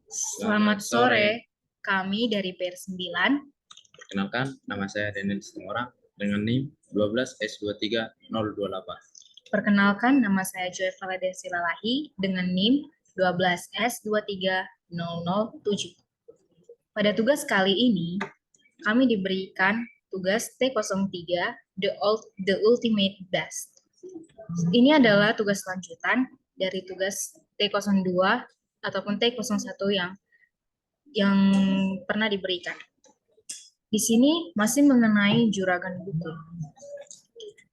Selamat sore, kami dari PR9. Perkenalkan, nama saya Daniel Situmorang dengan NIM 12S23028. Perkenalkan, nama saya Joy Valedensi Lalahi dengan NIM 12S23007. Pada tugas kali ini, kami diberikan tugas T03, The Ultimate Best. Ini adalah tugas lanjutan dari tugas T02 ataupun T01 yang pernah diberikan. Di sini masih mengenai juragan buku.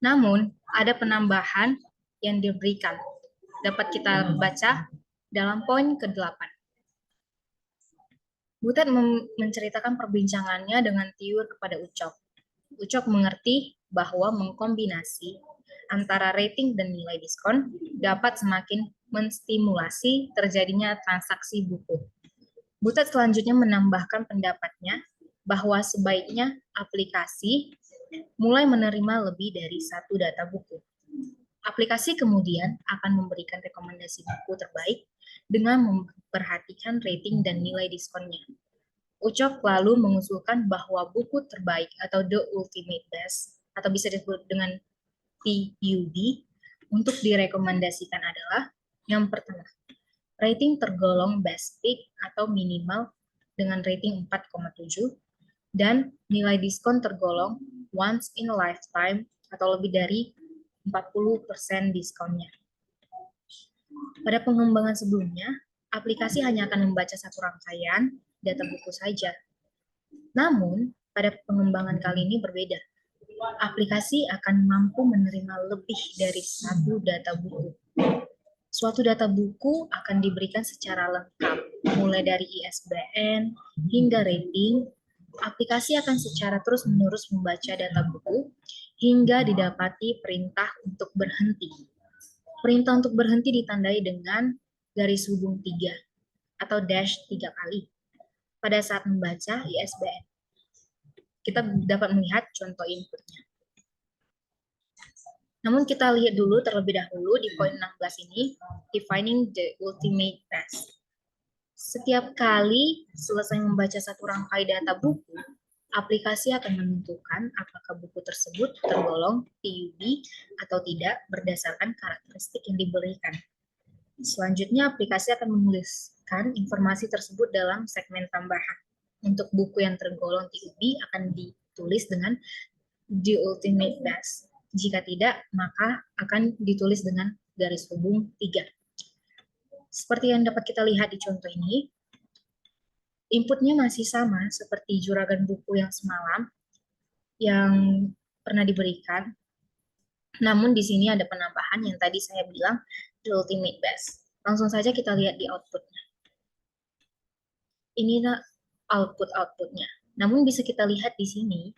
Namun, ada penambahan yang diberikan. Dapat kita baca dalam poin ke-8. Butet menceritakan perbincangannya dengan Tiur kepada Ucok. Ucok mengerti bahwa mengkombinasi antara rating dan nilai diskon dapat semakin menstimulasi terjadinya transaksi buku. Butet selanjutnya menambahkan pendapatnya bahwa sebaiknya aplikasi mulai menerima lebih dari satu data buku. Aplikasi kemudian akan memberikan rekomendasi buku terbaik dengan memperhatikan rating dan nilai diskonnya. Ucok lalu mengusulkan bahwa buku terbaik atau The Ultimate Best atau bisa disebut dengan TUB untuk direkomendasikan adalah yang pertama, rating tergolong best pick atau minimal dengan rating 4,7 dan nilai diskon tergolong once in a lifetime atau lebih dari 40% diskonnya. Pada pengembangan sebelumnya, aplikasi hanya akan membaca satu rangkaian data buku saja. Namun, pada pengembangan kali ini berbeda. Aplikasi akan mampu menerima lebih dari satu data buku. Suatu data buku akan diberikan secara lengkap, mulai dari ISBN hingga rating. Aplikasi akan secara terus-menerus membaca data buku hingga didapati perintah untuk berhenti. Perintah untuk berhenti ditandai dengan garis hubung 3 atau dash 3 kali pada saat membaca ISBN. Kita dapat melihat contoh inputnya. Namun kita lihat dulu terlebih dahulu di poin 16 ini, defining the ultimate best. Setiap kali selesai membaca satu rangkai data buku, aplikasi akan menentukan apakah buku tersebut tergolong TUB atau tidak berdasarkan karakteristik yang diberikan. Selanjutnya, aplikasi akan menuliskan informasi tersebut dalam segmen tambahan. Untuk buku yang tergolong TUB akan ditulis dengan The Ultimate Best. Jika tidak, maka akan ditulis dengan garis hubung 3. Seperti yang dapat kita lihat di contoh ini, inputnya masih sama seperti juragan buku yang semalam yang pernah diberikan. Namun di sini ada penambahan yang tadi saya bilang the ultimate best. Langsung saja kita lihat di outputnya. Ini outputnya. Namun bisa kita lihat di sini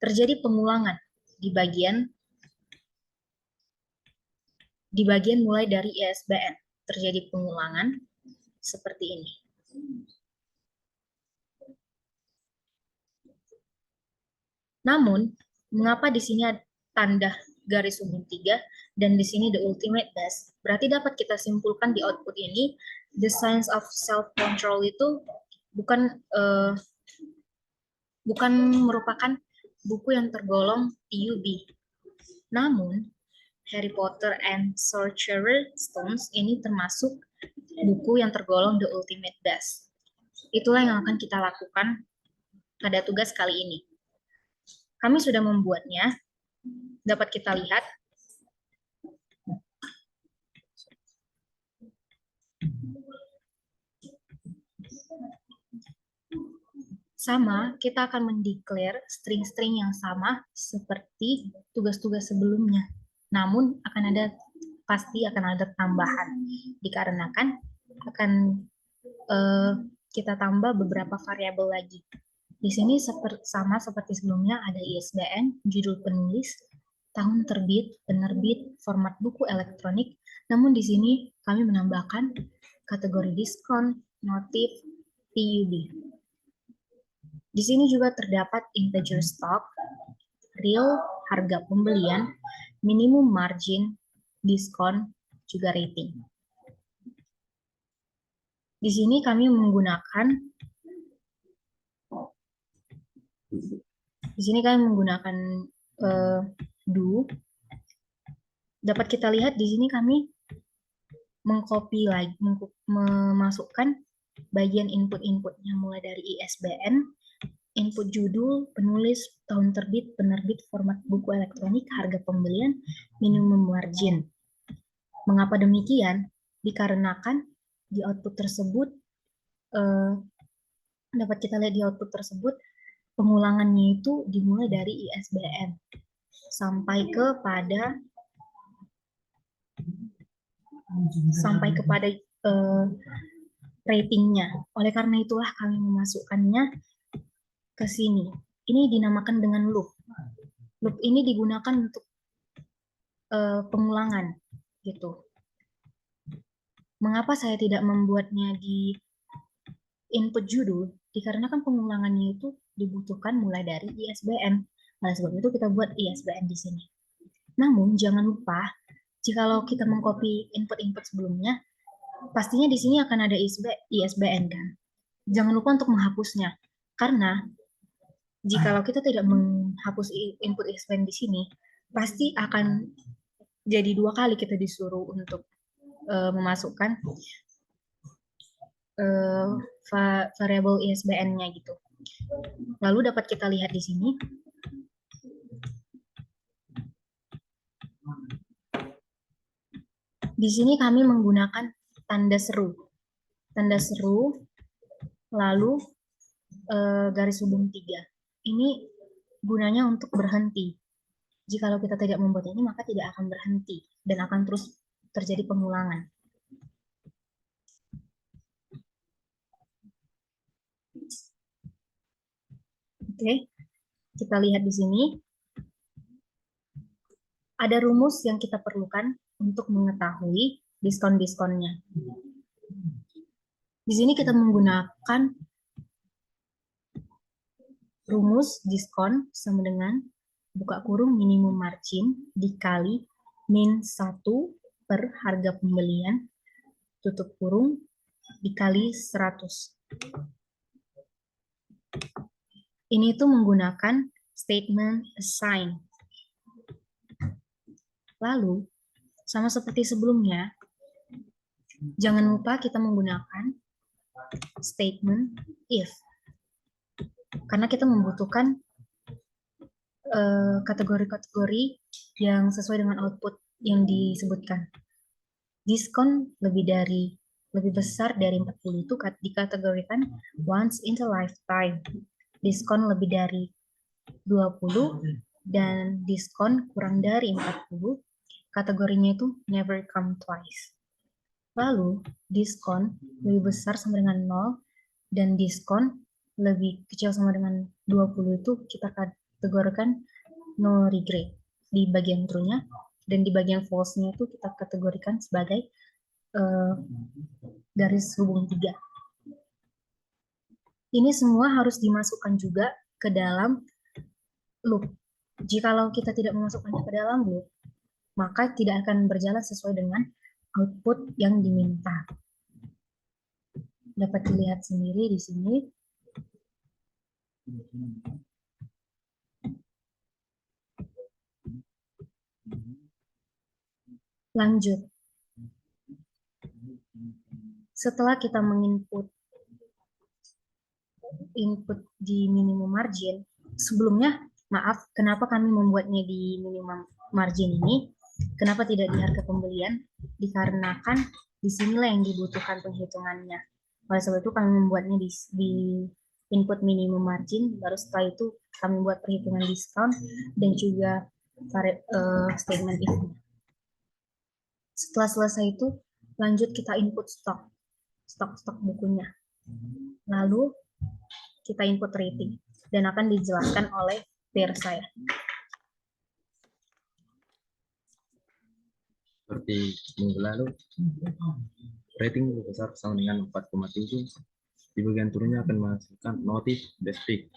terjadi pengulangan di bagian mulai dari ISBN. Terjadi pengulangan seperti ini. Namun, mengapa di sini ada tanda garis hubung 3 dan di sini the ultimate best? Berarti dapat kita simpulkan di output ini, the science of self-control itu bukan merupakan buku yang tergolong TUB. Namun, Harry Potter and Sorcerer Stones ini termasuk buku yang tergolong the ultimate best. Itulah yang akan kita lakukan pada tugas kali ini. Kami sudah membuatnya, dapat kita lihat. Sama, kita akan mendeklar string-string yang sama seperti tugas-tugas sebelumnya. Namun pasti akan ada tambahan dikarenakan akan kita tambah beberapa variabel lagi. Di sini sama seperti sebelumnya ada ISBN, judul penulis, tahun terbit, penerbit, format buku elektronik. Namun di sini kami menambahkan kategori diskon, notif, TUB. Di sini juga terdapat integer stock, real harga pembelian, minimum margin, diskon, juga rating. Di Di sini kami menggunakan do. Dapat kita lihat di sini kami mengcopy lagi, memasukkan bagian input-inputnya mulai dari ISBN, input judul, penulis, tahun terbit, penerbit, format buku elektronik, harga pembelian, minimum margin. Mengapa demikian? Dikarenakan di output tersebut, dapat kita lihat di output tersebut, pengulangannya itu dimulai dari ISBN sampai kepada ratingnya. Oleh karena itulah kami memasukkannya ke sini. Ini dinamakan dengan loop. Loop ini digunakan untuk pengulangan, gitu. Mengapa saya tidak membuatnya di input judul? Dikarenakan pengulangannya itu dibutuhkan mulai dari ISBN. Oleh sebab itu kita buat ISBN di sini. Namun jangan lupa, jikalau kita mengcopy input-input sebelumnya, pastinya di sini akan ada ISBN kan. Jangan lupa untuk menghapusnya, karena jikalau kita tidak menghapus input ISBN di sini, pasti akan jadi 2 kali kita disuruh untuk memasukkan variabel ISBN-nya gitu. Lalu dapat kita lihat di sini. Di sini kami menggunakan tanda seru. Tanda seru, lalu garis hubung 3. Ini gunanya untuk berhenti. Jikalau kita tidak membuat ini, maka tidak akan berhenti dan akan terus terjadi pengulangan. Oke, kita lihat di sini. Ada rumus yang kita perlukan untuk mengetahui diskon-diskonnya. Di sini kita menggunakan rumus diskon sama dengan buka kurung minimum margin dikali min 1 per harga pembelian tutup kurung dikali 100. Ini tuh menggunakan statement assign. Lalu, sama seperti sebelumnya, jangan lupa kita menggunakan statement if. Karena kita membutuhkan kategori-kategori yang sesuai dengan output yang disebutkan. Diskon lebih besar dari 40 itu dikategorikan once in a lifetime. Diskon lebih dari 20 dan diskon kurang dari 40, kategorinya itu never come twice. Lalu, diskon lebih besar sama dengan 0 dan diskon lebih kecil sama dengan 20 itu kita kategorikan no regret di bagian true-nya, dan di bagian false-nya itu kita kategorikan sebagai garis hubung 3. Ini semua harus dimasukkan juga ke dalam loop. Jikalau kita tidak memasukkannya ke dalam loop, maka tidak akan berjalan sesuai dengan output yang diminta. Dapat dilihat sendiri di sini. Lanjut. Setelah kita menginput di minimum margin, sebelumnya, maaf, kenapa kami membuatnya di minimum margin ini? Kenapa tidak di harga pembelian? Dikarenakan disinilah yang dibutuhkan penghitungannya. Oleh sebab itu kami membuatnya di input minimum margin, baru setelah itu kami buat perhitungan diskon dan juga statement if. Setelah selesai itu, lanjut kita input stok bukunya. Lalu kita input rating dan akan dijelaskan oleh peer saya. Seperti minggu lalu, rating lebih besar sama dengan 4,7. Di bagian turunnya akan menghasilkan notif best pick.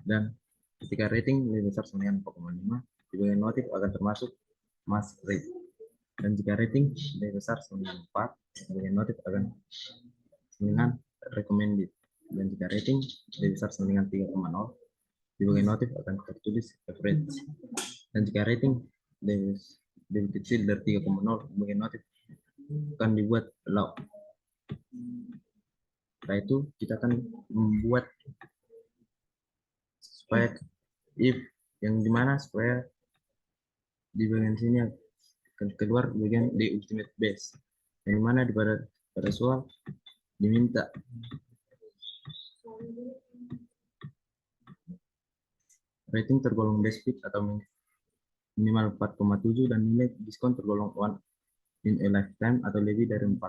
Dan ketika rating lebih besar sama dengan 4,5, di bagian notif akan termasuk must rate. Dan jika rating lebih besar sama dengan 4, di bagian notif akan sama dengan recommended. Dan jika rating lebih besar sama dengan 3,0, di bagian notif akan tertulis average. Dan jika rating lebih kecil dari 3,0, di bagian notif akan dibuat low. Setelah itu kita akan membuat supaya if yang dimana supaya di bagian sini akan keluar bagian di ultimate base, yang dimana pada soal diminta rating tergolong best fit atau minimal 4,7 dan nilai diskon tergolong one in a lifetime atau lebih dari 40,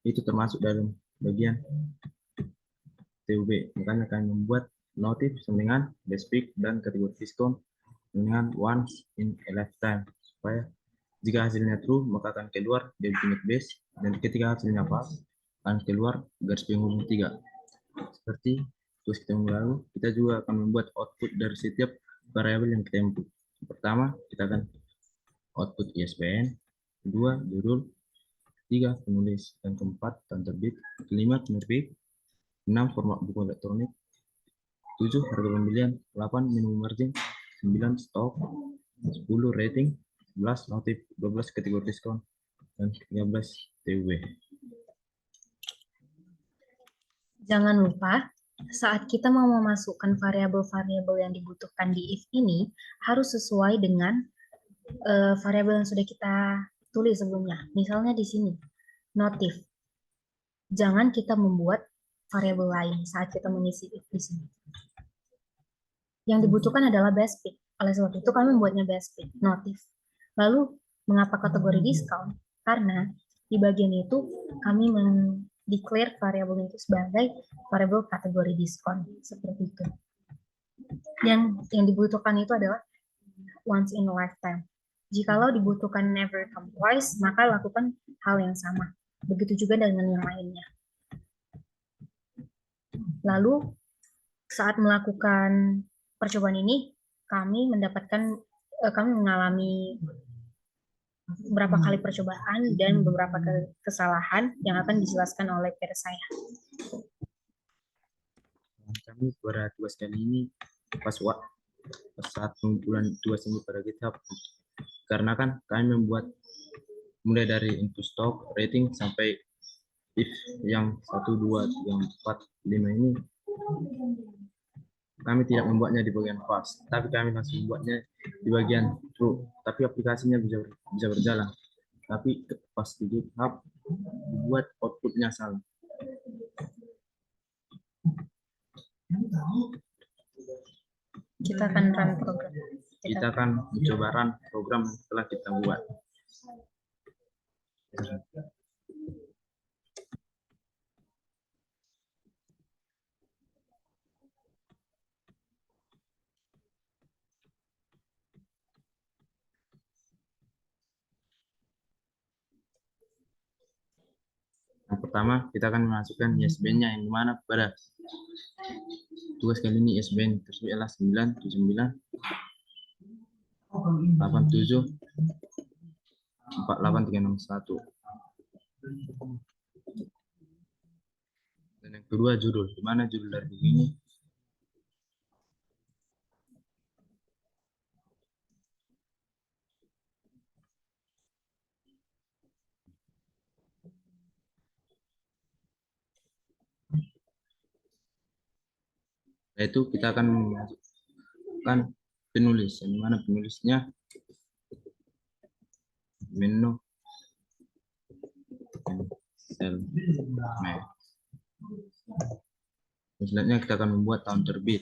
itu termasuk dalam bagian TUB. Makanya kami membuat notif dengan best fit dan kategori diskon dengan once in a lifetime, supaya jika hasilnya true maka akan keluar di ultimate base, dan ketika hasilnya false akan keluar garis penghubung 3. Seperti tugas kita minggu lalu, kita juga akan membuat output dari setiap variabel yang kita input. Pertama, kita akan output ISBN, kedua judul, ketiga penulis, dan keempat tahun terbit, kelima penerbit, 6 format buku elektronik, 7 harga pembelian, 8 minimum margin, 9 stok, 10 rating, 11 notif, 12 kategori diskon, dan 13 TUB. Jangan lupa, saat kita mau memasukkan variabel-variabel yang dibutuhkan di if ini, harus sesuai dengan variabel yang sudah kita tulis sebelumnya. Misalnya di sini, notif. Jangan kita membuat variabel lain saat kita mengisi if di sini. Yang dibutuhkan adalah best fit. Oleh sebab itu kami membuatnya best fit, notif. Lalu, mengapa kategori diskon? Karena di bagian itu kami declare variabel itu sebagai variabel kategori diskon, seperti itu. Yang dibutuhkan itu adalah once in a lifetime. Jikalau dibutuhkan never come twice, maka lakukan hal yang sama. Begitu juga dengan yang lainnya. Lalu saat melakukan percobaan ini, kami mengalami beberapa kali percobaan dan beberapa kesalahan yang akan dijelaskan oleh peer saya. Kami pada tugas kali ini pas saat pengumpulan tugas ini pada GitHub, karena kan kami membuat mulai dari input stock, rating sampai if yang 1, 2, 3, 4, 5 ini kami tidak membuatnya di bagian false, tapi kami langsung membuatnya di bagian true. Tapi aplikasinya bisa berjalan. Tapi pas di GitHub dibuat outputnya salah. Kita akan run program. Kita akan mencoba run program yang telah kita buat. Yang pertama, kita akan memasukkan ISBN-nya yang dimana pada tugas kali ini ISBN tersebut adalah 979 87 48361. Dan yang kedua judul, di mana judul dari buku ini yaitu kita akan memasukkan penulis, yang mana penulisnya menu selanjutnya kita akan membuat tahun terbit.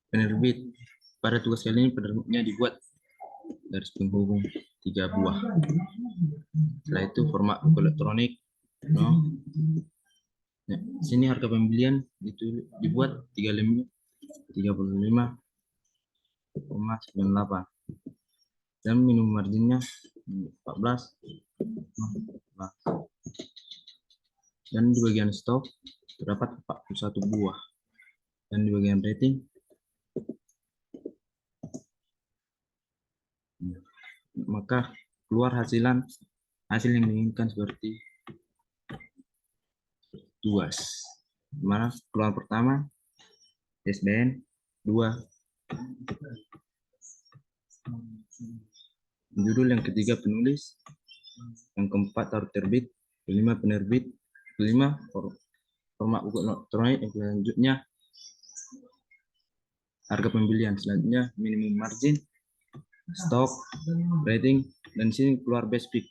Penerbit pada tugas kali ini penerbitnya dibuat garis penghubung 3 buah. Setelah itu format buku elektronik, no. Nah, sini harga pembelian itu dibuat 3 lemnya 35,98 dan minimum marginnya 14. Dan di bagian stok terdapat 41 buah. Dan di bagian rating maka keluar hasilan hasil yang diinginkan seperti tugas. Dimana keluar pertama SBN 2, judul, yang ketiga penulis, yang keempat harus terbit, kelima penerbit, kelima format buku elektronik, yang selanjutnya harga pembelian, selanjutnya minimum margin, stok, rating, dan sini keluar best pick.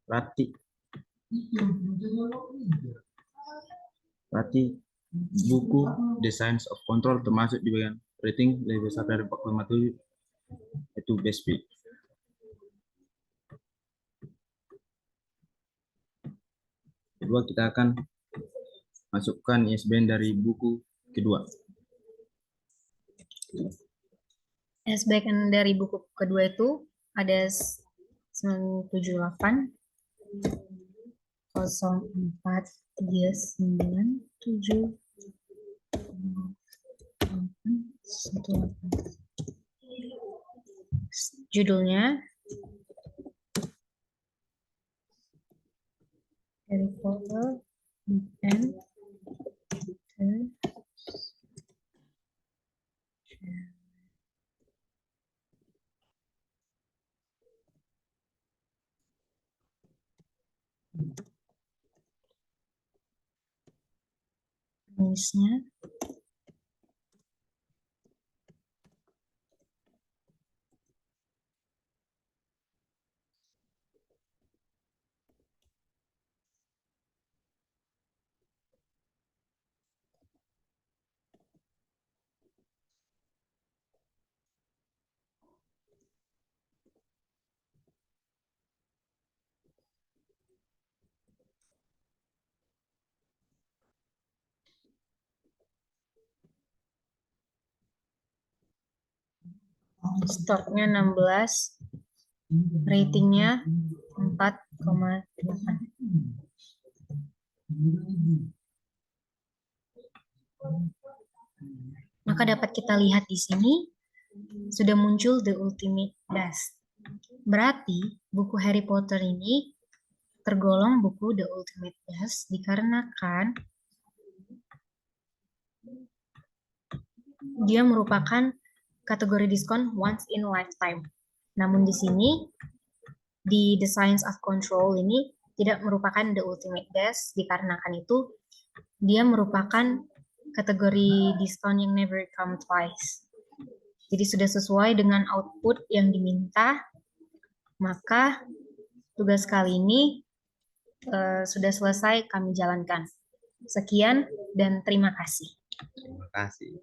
Berarti buku The Science of Control termasuk di bagian rating lebih besar dari 4,7, itu best pick. Kedua, kita akan masukkan ISBN dari buku kedua. ISBN dari buku kedua itu ada 978 0439 7 judulnya Harry Potter and penulisnya stoknya 16, ratingnya 4,8. Maka dapat kita lihat di sini sudah muncul The Ultimate Best. Berarti buku Harry Potter ini tergolong buku The Ultimate Best dikarenakan dia merupakan kategori diskon once in a lifetime. Namun di sini di The Science of Control ini tidak merupakan The Ultimate Best dikarenakan itu dia merupakan kategori diskon yang never come twice. Jadi sudah sesuai dengan output yang diminta, maka tugas kali ini sudah selesai kami jalankan. Sekian dan terima kasih. Terima kasih.